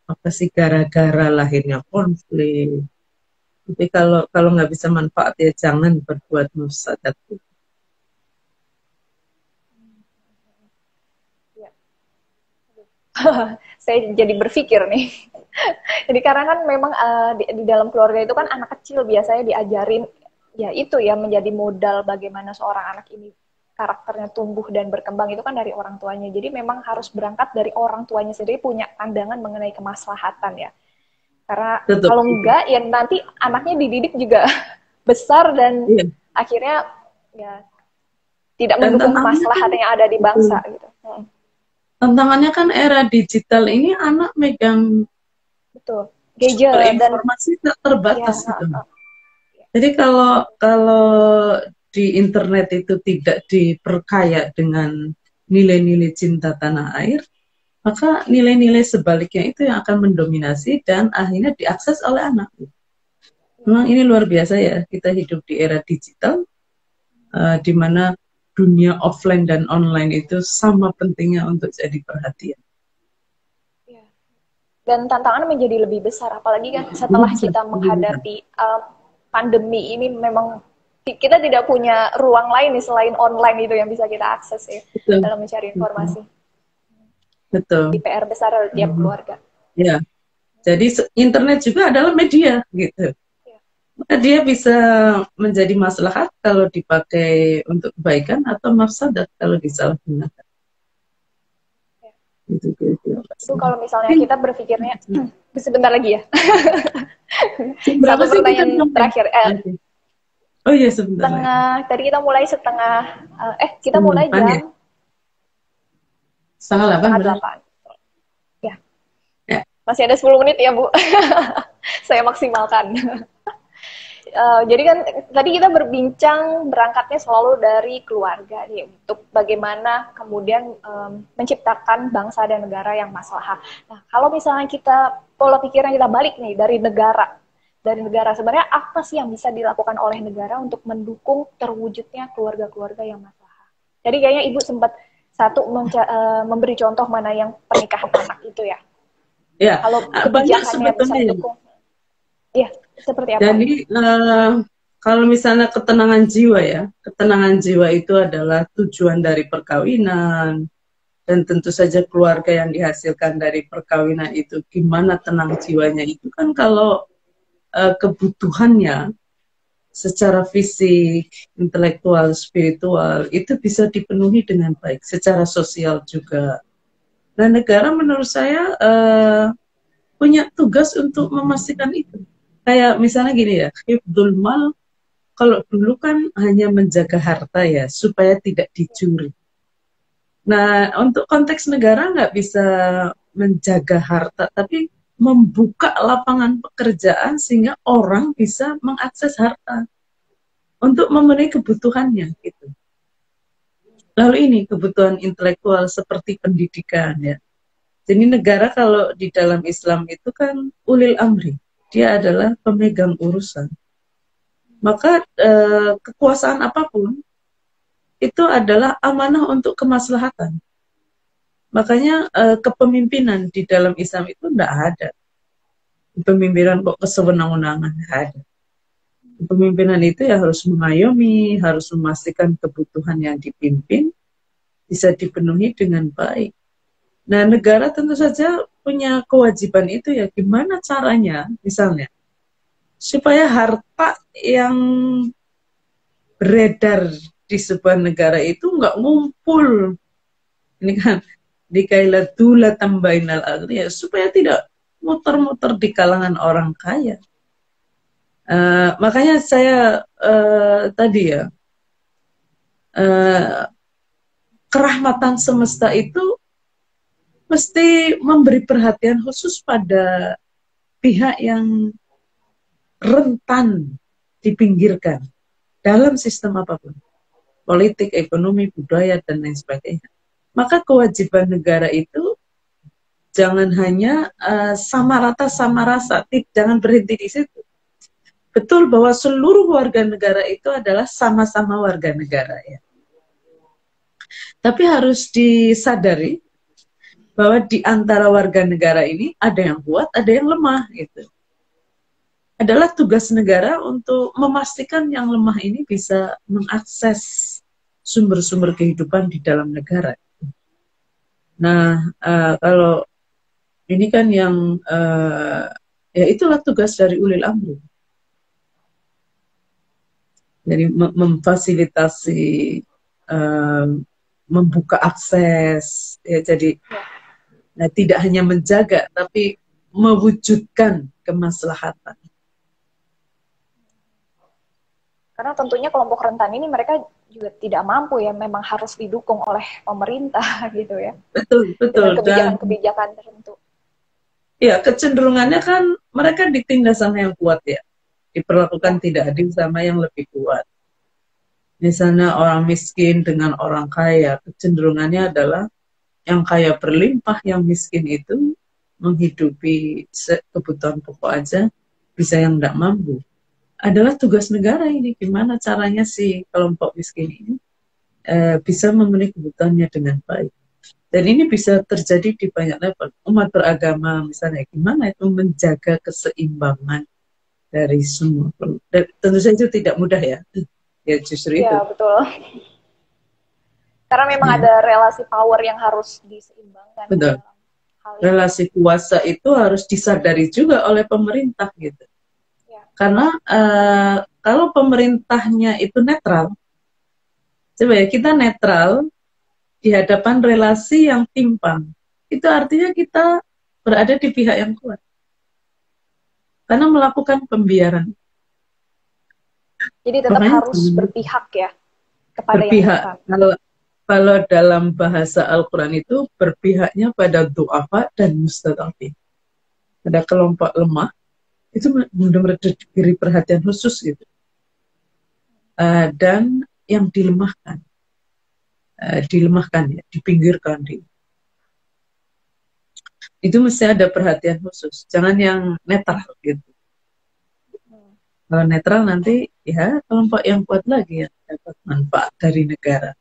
apa sih gara-gara lahirnya konflik. Tapi kalau nggak bisa manfaat ya jangan berbuat mufsadat. Saya jadi berpikir nih. Jadi karena kan memang di dalam keluarga itu kan anak kecil biasanya diajarin ya itu ya menjadi modal bagaimana seorang anak ini karakternya tumbuh dan berkembang itu kan dari orang tuanya. Jadi memang harus berangkat dari orang tuanya sendiri punya pandangan mengenai kemaslahatan ya. Karena Betul. kalau enggak ya nanti anaknya dididik juga besar dan akhirnya ya tidak mendukung kemaslahatan yang ada di bangsa gitu. Tantangannya kan era digital ini anak megang betul gadget dan informasi tak terbatas gitu. Jadi kalau di internet itu tidak diperkaya dengan nilai-nilai cinta tanah air, maka nilai-nilai sebaliknya itu yang akan mendominasi dan akhirnya diakses oleh anak. Memang ini luar biasa ya, kita hidup di era digital di mana dunia offline dan online itu sama pentingnya untuk jadi perhatian. Dan tantangan menjadi lebih besar, apalagi kan setelah kita menghadapi pandemi ini memang kita tidak punya ruang lain nih selain online itu yang bisa kita akses ya. Betul. Dalam mencari informasi. Betul. Di PR besar tiap keluarga. Ya, jadi internet juga adalah media gitu. Dia bisa menjadi maslahat kalau dipakai untuk kebaikan atau mafsadat kalau disalahgunakan. Itu kalau misalnya kita berpikirnya sebentar lagi ya. Satu pertanyaan terakhir. Oh iya sebentar. Tadi kita mulai kita mulai jam setengah 8. Ya. Masih ada 10 menit ya Bu. Saya maksimalkan. Jadi kan tadi kita berbincang berangkatnya selalu dari keluarga nih untuk bagaimana kemudian menciptakan bangsa dan negara yang maslahah. Nah, kalau misalnya kita pola pikirnya kita balik nih dari negara sebenarnya apa sih yang bisa dilakukan oleh negara untuk mendukung terwujudnya keluarga-keluarga yang maslahah? Jadi kayaknya Ibu sempat memberi contoh mana yang pernikahan anak itu ya. Ya. Kalau kebijakannya bisa mendukung. Iya, seperti apa? Jadi kalau misalnya ketenangan jiwa itu adalah tujuan dari perkawinan dan tentu saja keluarga yang dihasilkan dari perkawinan itu gimana tenang jiwanya itu kan kalau kebutuhannya secara fisik, intelektual, spiritual itu bisa dipenuhi dengan baik, secara sosial juga. Nah negara menurut saya punya tugas untuk memastikan itu. Kayak misalnya gini ya, hifdzul mal, kalau dulu kan hanya menjaga harta ya, supaya tidak dicuri. Nah, untuk konteks negara nggak bisa menjaga harta, tapi membuka lapangan pekerjaan sehingga orang bisa mengakses harta untuk memenuhi kebutuhannya. Gitu. Lalu ini kebutuhan intelektual seperti pendidikan ya. Jadi negara kalau di dalam Islam itu kan ulil amri. Dia adalah pemegang urusan. Maka kekuasaan apapun itu adalah amanah untuk kemaslahatan. Makanya kepemimpinan di dalam Islam itu tidak ada. Kepemimpinan kok kesewenang-wenangan, tidak ada. Kepemimpinan itu ya harus mengayomi, harus memastikan kebutuhan yang dipimpin bisa dipenuhi dengan baik. Nah, negara tentu saja punya kewajiban itu ya, gimana caranya misalnya supaya harta yang beredar di sebuah negara itu nggak ngumpul. Ini kan Likailatula tambainal ya supaya tidak muter-muter di kalangan orang kaya. Makanya saya tadi ya, kerahmatan semesta itu mesti memberi perhatian khusus pada pihak yang rentan dipinggirkan dalam sistem apapun, politik, ekonomi, budaya, dan lain sebagainya. Maka kewajiban negara itu jangan hanya sama rata sama rasa, jangan berhenti di situ. Betul bahwa seluruh warga negara itu adalah sama-sama warga negara ya. Tapi harus disadari bahwa di antara warga negara ini ada yang kuat, ada yang lemah gitu. Adalah tugas negara untuk memastikan yang lemah ini bisa mengakses sumber-sumber kehidupan di dalam negara. Nah, kalau ini kan yang ya itulah tugas dari ulil amri. Jadi memfasilitasi, membuka akses, ya jadi nah, tidak hanya menjaga, tapi mewujudkan kemaslahatan. Karena tentunya kelompok rentan ini mereka juga tidak mampu ya, memang harus didukung oleh pemerintah gitu ya. Betul, betul. Dengan kebijakan tertentu. Ya, kecenderungannya kan mereka ditindas sama yang kuat ya. Diperlakukan tidak adil sama yang lebih kuat. Misalnya orang miskin dengan orang kaya, kecenderungannya adalah yang kaya berlimpah, yang miskin itu menghidupi kebutuhan pokok aja, bisa yang tidak mampu. Adalah tugas negara ini, gimana caranya si kelompok miskin ini bisa memenuhi kebutuhannya dengan baik. Dan ini bisa terjadi di banyak level. Umat beragama misalnya, gimana itu menjaga keseimbangan dari semua. Dan tentu saja itu tidak mudah ya. Ya justru itu. Ya betul. Karena memang ada relasi power yang harus diseimbangkan. Betul. Relasi kuasa itu harus disadari juga oleh pemerintah gitu. Ya. Karena kalau pemerintahnya itu netral, coba ya kita netral di hadapan relasi yang timpang, itu artinya kita berada di pihak yang kuat. Karena melakukan pembiaran. Jadi tetap harus berpihak ya kepada berpihak. yang netral. Kalau dalam bahasa Al-Quran itu berpihaknya pada du'afa dan mustadafin. Ada kelompok lemah, itu benar-benar diberi perhatian khusus gitu. Dan yang dilemahkan ya, dipinggirkan. Itu mesti ada perhatian khusus. Jangan yang netral gitu. Kalau netral nanti ya kelompok yang kuat lagi yang dapat manfaat dari negara.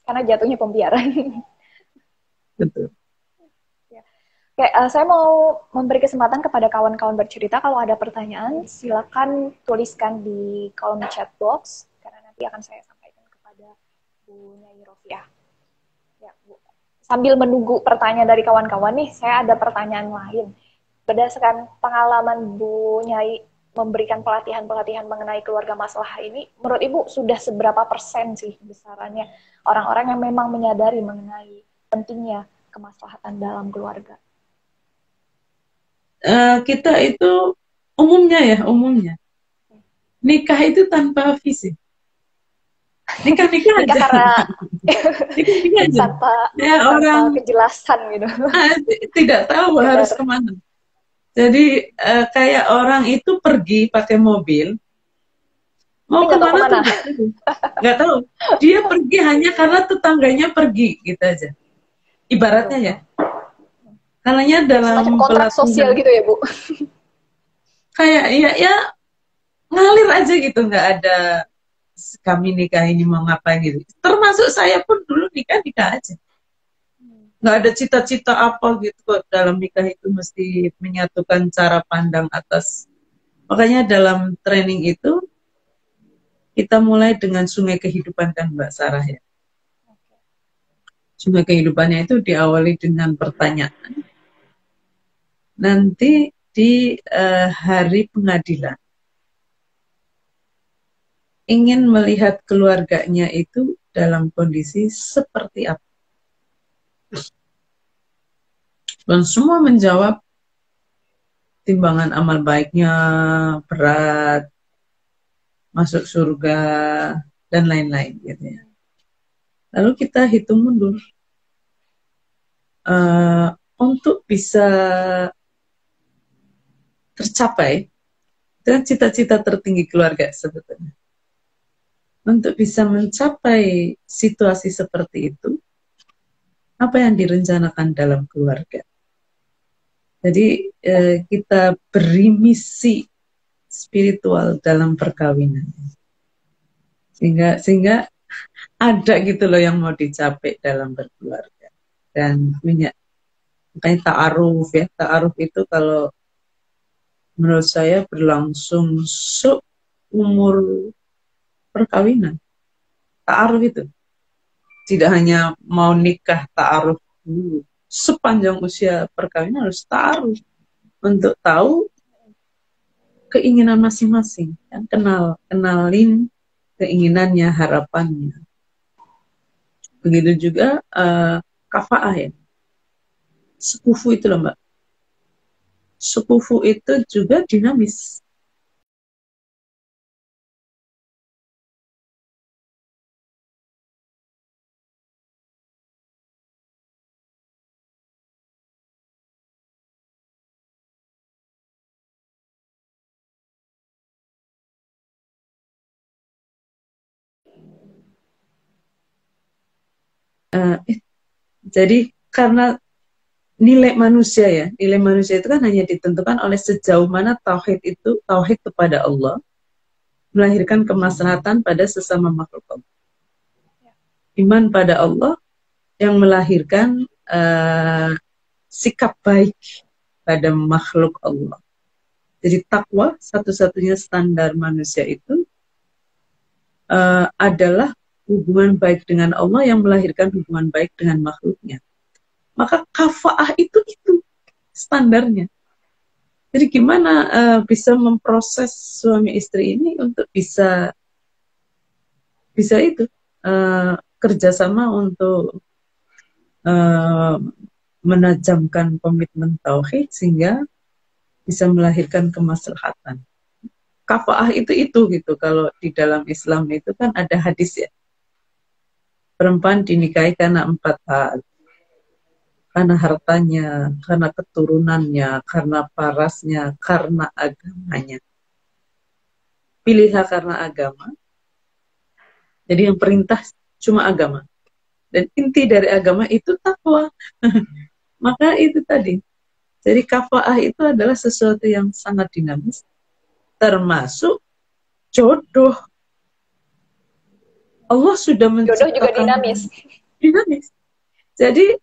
Karena jatuhnya pembiaran. Betul. Ya. Oke, saya mau memberi kesempatan kepada kawan-kawan bercerita. Kalau ada pertanyaan, silakan tuliskan di kolom chat box, karena nanti akan saya sampaikan kepada Bu Nyai Rofiah. Ya, Bu. Sambil menunggu pertanyaan dari kawan-kawan nih, saya ada pertanyaan lain. Berdasarkan pengalaman Bu Nyai memberikan pelatihan-pelatihan mengenai keluarga maslahah ini, menurut Ibu sudah seberapa persen sih besarannya orang-orang yang memang menyadari mengenai pentingnya kemaslahatan dalam keluarga? Kita itu umumnya nikah itu tanpa visi. Nikah aja. Karena nikah aja. Tanpa orang kejelasan gitu. Tidak tahu harus kemana. Jadi kayak orang itu pergi pakai mobil, mau kemana tuh nggak tahu. Dia pergi hanya karena tetangganya pergi, gitu aja. Ibaratnya ya. Karena dalam kontrak sosial gitu ya Bu. Kayak ya ngalir aja gitu, nggak ada kami nikah ini mau ngapain gitu. Termasuk saya pun dulu nikah aja. Nggak ada cita-cita apa gitu kok. Dalam nikah itu mesti menyatukan cara pandang atas. Makanya dalam training itu kita mulai dengan sungai kehidupan kan Mbak Sarah ya. Sungai kehidupannya itu diawali dengan pertanyaan. Nanti di hari pengadilan ingin melihat keluarganya itu dalam kondisi seperti apa. Dan semua menjawab timbangan amal baiknya berat, masuk surga, dan lain-lain gitu ya. Lalu kita hitung mundur. Untuk bisa tercapai, itu kan cita-cita tertinggi keluarga sebetulnya. Untuk bisa mencapai situasi seperti itu, apa yang direncanakan dalam keluarga? Jadi kita beri misi spiritual dalam perkawinan, sehingga ada gitu loh yang mau dicapai dalam berkeluarga dan punya, makanya ta'aruf ya. Ta'aruf itu kalau menurut saya berlangsung seumur perkawinan. Ta'aruf itu tidak hanya mau nikah, ta'aruf dulu. Sepanjang usia perkawinan harus ta'aruf untuk tahu keinginan masing-masing, kan? Kenalin keinginannya, harapannya. Begitu juga kafaah ya, sekufu itu loh Mbak. Sekufu itu juga dinamis. Jadi karena nilai manusia ya, nilai manusia itu kan hanya ditentukan oleh sejauh mana tauhid kepada Allah melahirkan kemaslahatan pada sesama makhluk Allah. Iman pada Allah yang melahirkan sikap baik pada makhluk Allah. Jadi takwa, satu-satunya standar manusia itu adalah hubungan baik dengan Allah yang melahirkan hubungan baik dengan makhluknya. Maka kafaah itu standarnya. Jadi gimana bisa memproses suami istri ini untuk bisa itu kerjasama untuk menajamkan komitmen tauhid sehingga bisa melahirkan kemaslahatan. Kafaah itu gitu. Kalau di dalam Islam itu kan ada hadis ya. Perempuan dinikahi karena 4 hal. Karena hartanya, karena keturunannya, karena parasnya, karena agamanya. Pilihlah karena agama. Jadi yang perintah cuma agama. Dan inti dari agama itu takwa. Maka itu tadi. Jadi kafaah itu adalah sesuatu yang sangat dinamis. Termasuk jodoh. Allah sudah menciptakan. Jodoh juga dinamis. Dinamis. Jadi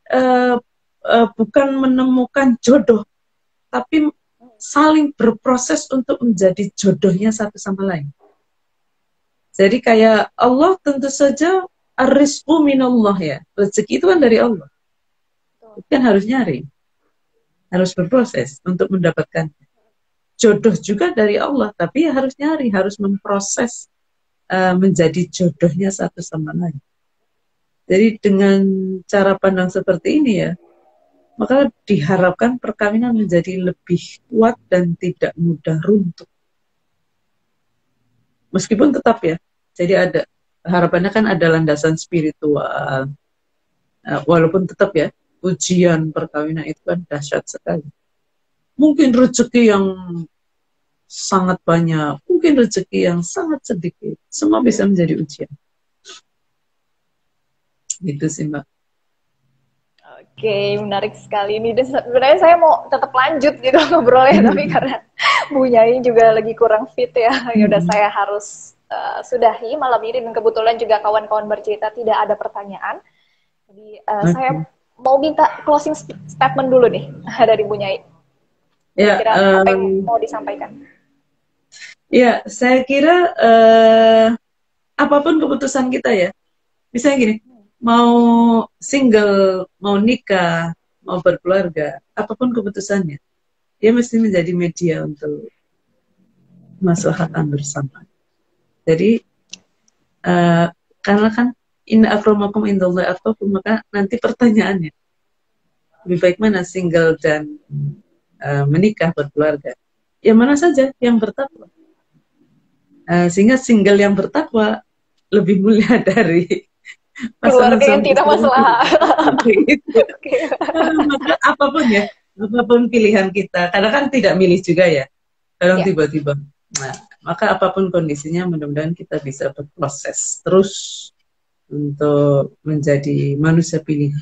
bukan menemukan jodoh, tapi saling berproses untuk menjadi jodohnya satu sama lain. Jadi kayak Allah tentu saja ar-rizqu minallah ya. Rezeki itu kan dari Allah. Itu kan harus nyari. Harus berproses untuk mendapatkan. Jodoh juga dari Allah, tapi ya harus nyari, harus memproses menjadi jodohnya satu sama lain. Jadi dengan cara pandang seperti ini ya, maka diharapkan perkawinan menjadi lebih kuat dan tidak mudah runtuh. Meskipun tetap ya, jadi ada harapannya kan ada landasan spiritual. Walaupun tetap ya, ujian perkawinan itu kan dahsyat sekali. Mungkin rezeki yang sangat banyak, mungkin rezeki yang sangat sedikit. Semua bisa menjadi ujian. Gitu sih Mbak. Oke, menarik sekali ini. Dan sebenarnya saya mau tetap lanjut gitu ngobrolnya, tapi karena Bu Nyai juga lagi kurang fit ya, yaudah saya harus sudahi malam ini. Dan kebetulan juga kawan-kawan bercerita tidak ada pertanyaan. Jadi saya mau minta closing statement dulu nih dari Bu Nyai. Ya, kira-kira apa yang mau disampaikan? Ya, saya kira apapun keputusan kita ya, misalnya gini, mau single, mau nikah, mau berkeluarga, apapun keputusannya, dia mesti menjadi media untuk kemaslahatan bersama. Jadi karena kan inna akramakum indallahi atqakum, maka nanti pertanyaannya, lebih baik mana, single dan menikah berkeluarga? Ya mana saja yang bertakwa. Sehingga single yang bertakwa lebih mulia dari pasangan Keluarga yang suami tidak istri yang masalah. tidak bertakwa itu. Oke. Maka apapun ya, apapun pilihan kita, kadang kan tidak milih juga ya, kadang Ya. tiba-tiba. Nah, maka apapun kondisinya, mudah-mudahan kita bisa berproses terus untuk menjadi manusia pilihan.